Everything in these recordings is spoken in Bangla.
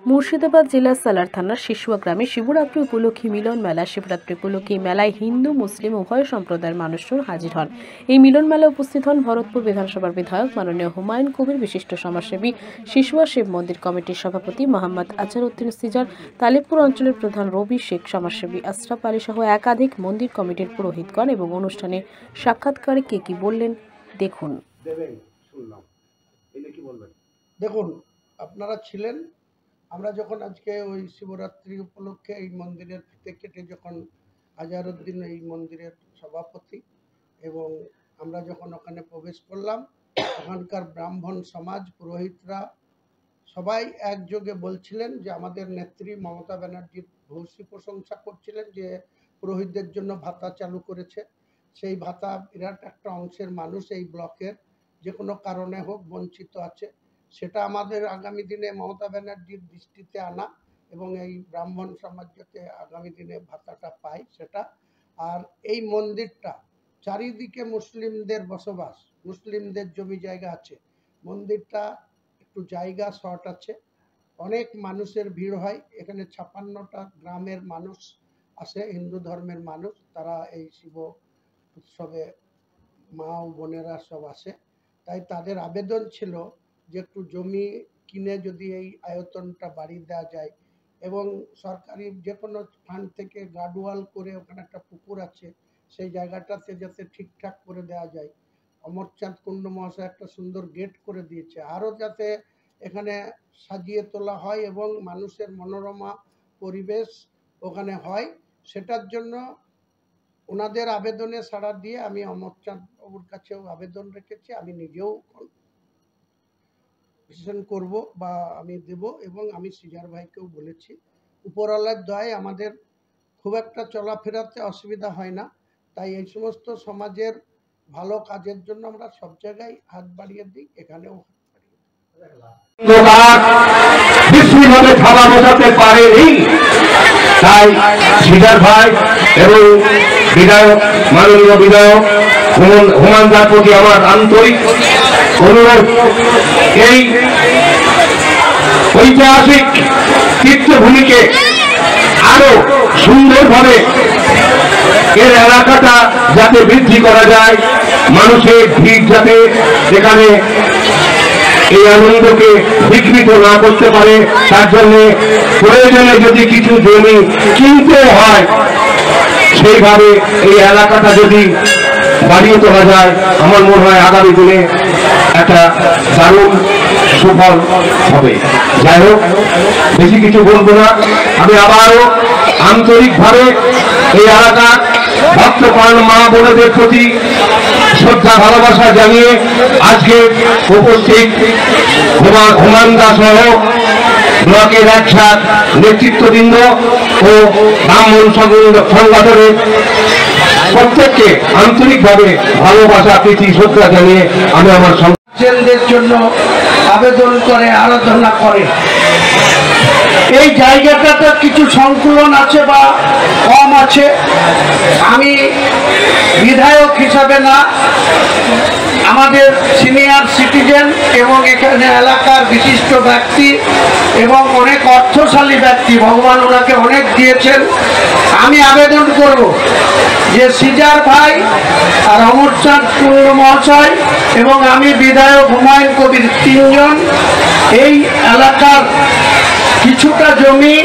মুর্শিদাবাদ জেলার সালার থানার শিশুয়া গ্রামে শিবরাত্রি উপলক্ষে মিলন মেলা। শিবরাত্রি উপলক্ষে মেলায় হিন্দু মুসলিম উভয় সম্প্রদায়ের মানুষজন হাজির হন। এই মিলন মেলায় উপস্থিত হন ভরতপুর বিধানসভার বিধায়ক মাননীয় হুমায়ুন কবির, বিশিষ্ট সমাজসেবী, শিশুয়া শিব মন্দির কমিটির সভাপতি মোহাম্মদ আজহারউদ্দিন সিজার, তালিবপুর অঞ্চলের প্রধান রবি শেখ, সমাজসেবী আশরাফ আলী সহ একাধিক মন্দির কমিটির পুরোহিতগণ। এবং অনুষ্ঠানে সাক্ষাৎকারে কে কি বললেন দেখুন। দেখুন, আপনারা ছিলেন, আমরা যখন আজকে ওই শিবরাত্রি উপলক্ষে এই মন্দিরের ফিতে কেটে যখন আজহারউদ্দিন এই মন্দিরের সভাপতি, এবং আমরা যখন ওখানে প্রবেশ করলাম, ওখানকার ব্রাহ্মণ সমাজ, পুরোহিতরা সবাই একযোগে বলছিলেন যে আমাদের নেত্রী মমতা ব্যানার্জির ভূয়সী প্রশংসা করছিলেন যে পুরোহিতদের জন্য ভাতা চালু করেছে। সেই ভাতা বিরাট একটা অংশের মানুষ এই ব্লকের যে কোনো কারণে হোক বঞ্চিত আছে, সেটা আমাদের আগামী দিনে মমতা ব্যানার্জির দৃষ্টিতে আনা এবং এই ব্রাহ্মণ সমাজ যাতে আগামী দিনে ভাতাটা পায় সেটা। আর এই মন্দিরটা চারিদিকে মুসলিমদের বসবাস, মুসলিমদের জমি জায়গা আছে, মন্দিরটা একটু জায়গা শর্ট আছে, অনেক মানুষের ভিড় হয় এখানে। 56টা গ্রামের মানুষ আসে, হিন্দু ধর্মের মানুষ, তারা এই শিব উৎসবে মা ও বোনেরা সব আসে। তাই তাদের আবেদন ছিল যে একটু জমি কিনে যদি এই আয়তনটা বাড়িয়ে দেওয়া যায় এবং সরকারি যে কোনো ফান্ড থেকে গার্ডওয়াল করে, ওখানে একটা পুকুর আছে, সেই জায়গাটাতে যাতে ঠিকঠাক করে দেওয়া যায়। অমরচাঁদ কুণ্ড মহাশয় একটা সুন্দর গেট করে দিয়েছে, আরও যাতে এখানে সাজিয়ে তোলা হয় এবং মানুষের মনোরমা পরিবেশ ওখানে হয়, সেটার জন্য ওনাদের আবেদনে সাড়া দিয়ে আমি অমরচাঁদ বাবুর কাছেও আবেদন রেখেছি, আমি নিজেও করব বা আমি দেব, এবং আমি সিজার ভাইকেও বলেছি। উপরওয়ালার দয়ায় আমাদের খুব একটা চলাফেরাতে অসুবিধা হয় না, তাই এই সমস্ত সমাজের ভালো কাজের জন্য আমরা সব জায়গায় হাত বাড়িয়ে দিই, এখানেও থাবা বোঝাতে পারেনি। তাই সিজার ভাই এবং বিধায়ক, মাননীয় বিধায়ক হুমায়ুনদার প্রতি আমার আন্তরিক অনুরোধ, এই ঐতিহাসিক তীর্থভূমিকে আরো সুন্দরভাবে এর এলাকাটা যাতে বৃদ্ধি করা যায়, মানুষের ভিড় যাতে এখানে এই আনন্দকে বিকৃত না করতে পারে, তার জন্য প্রয়োজনে যদি কিছু জমি কিনতে হয়, সেইভাবে এই এলাকাটা যদি বাড়িয়ে তোলা যায়, আমার মনে হয় আগামী দিনে একটা দারুণ সুফল হবে। যাই হোক, বেশি কিছু বলবো না। আমি আবারও আন্তরিকভাবে এই এলাকার ভক্তপ্রাণ মা বোনেদের প্রতি শ্রদ্ধা ভালোবাসা জানিয়ে আজকে উপস্থিত হুমায়ুনদা সহ ব্লকের একসাথ নেতৃত্ববৃন্দ ও ব্রাহ্মণ সংগঠনের প্রত্যেককে আন্তরিকভাবে ভালোবাসা, প্রীতি, শ্রদ্ধা জানিয়ে আমি আমার সন্তানদের জন্য আবেদন করে, আরাধনা করে। এই জায়গাটাতে কিছু সংকুলন আছে বা কম আছে, আমি বিধায়ক হিসাবে না, আমাদের সিনিয়র সিটিজেন এবং এখানে এলাকার বিশিষ্ট ব্যক্তি এবং অনেক অর্থশালী ব্যক্তি, ভগবান ওনাকে অনেক দিয়েছেন, আমি আবেদন করব যে সিজার ভাই আর অমরচাঁদ কুণ্ড মহাশয় এবং আমি বিধায়ক হুমায়ুন কবির তিনজন এই এলাকার কিছুটা জমি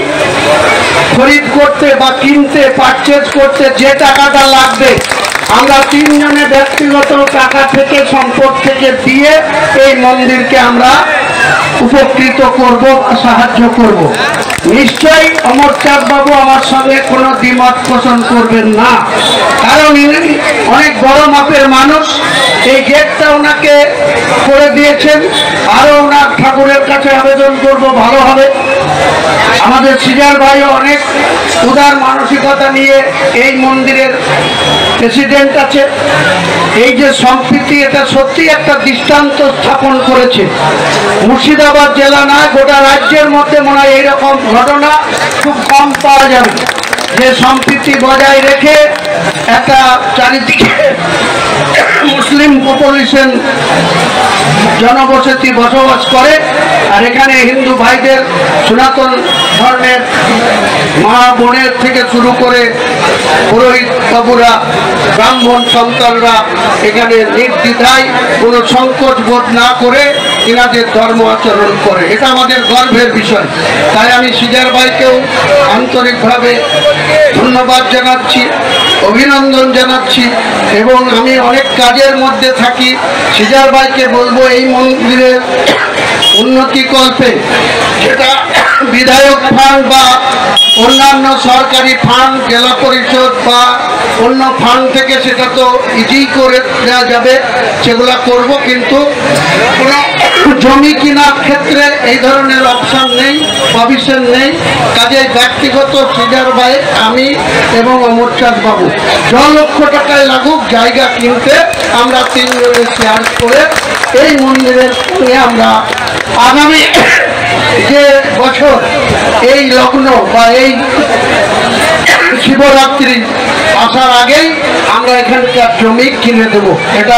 খরিদ করতে বা কিনতে, পারচেজ করতে যে টাকাটা লাগবে, আমরা তিনজনে ব্যক্তিগত টাকা থেকে, সম্পদ থেকে দিয়ে এই মন্দিরকে আমরা উপকৃত করব, সাহায্য করব। নিশ্চয়ই অমরচাঁদ বাবু আমার সঙ্গে কোনো দ্বিমত পোষণ করবেন না, কারণ ইনি অনেক বড় মাপের মানুষ। এই গেটটা ওনাকে করে দিয়েছেন, আরো ওনার ঠাকুরের কাছে আবেদন করব, ভালো হবে। আমাদের সিজার ভাইও অনেক উদার মানসিকতা নিয়ে এই মন্দিরের প্রেসিডেন্ট আছে। এই যে সম্প্রীতি, এটা সত্যি একটা দৃষ্টান্ত স্থাপন করেছে। মুর্শিদাবাদ জেলা না, গোটা রাজ্যের মধ্যে মনে হয় এইরকম ঘটনা খুব কম পাওয়া যাবে। যে সম্প্রীতি বজায় রেখে একটা চারিদিকে মুসলিম পপুলেশন জনবসতি বসবাস করে, আর এখানে হিন্দু ভাইদের সনাতন ধর্মের মা বোনের থেকে শুরু করে পুরোহিত বাবুরা, ব্রাহ্মণ সন্তানরা এখানে নির্দ্বিধায় কোনো সংকোচ বোধ না করে এনাদের ধর্ম আচরণ করে। এটা আমাদের গর্বের বিষয়। তাই আমি সিজার ভাইকেও আন্তরিকভাবে ধন্যবাদ জানাচ্ছি, অভিনন্দন জানাচ্ছি। এবং আমি অনেক কাজের মধ্যে থাকি, সিজার ভাইকে বলবো এই মন্দিরের উন্নতিকল্পে যেটা বিধায়ক ফান্ড বা অন্যান্য সরকারি ফান্ড, জেলা পরিষদ বা অন্য ফান্ড থেকে সেটা তো ইজি করে দেওয়া যাবে, সেগুলা করব। কিন্তু কোনো জমি কেনার ক্ষেত্রে এই ধরনের অপশন নেই, প্রভিশন নেই। কাজে ব্যক্তিগত সিজার ভাই, আমি এবং অমরচাঁদ বাবু 10 লক্ষ টাকায় লাগুক জায়গা কিনতে আমরা 3 জনে শেয়ার করে এই মন্দিরের সঙ্গে আমরা আগামী যে বছর এই লগ্ন বা এই শিবরাত্রি আসার আগেই আমরা এখানকার জমি কিনে দেব। এটা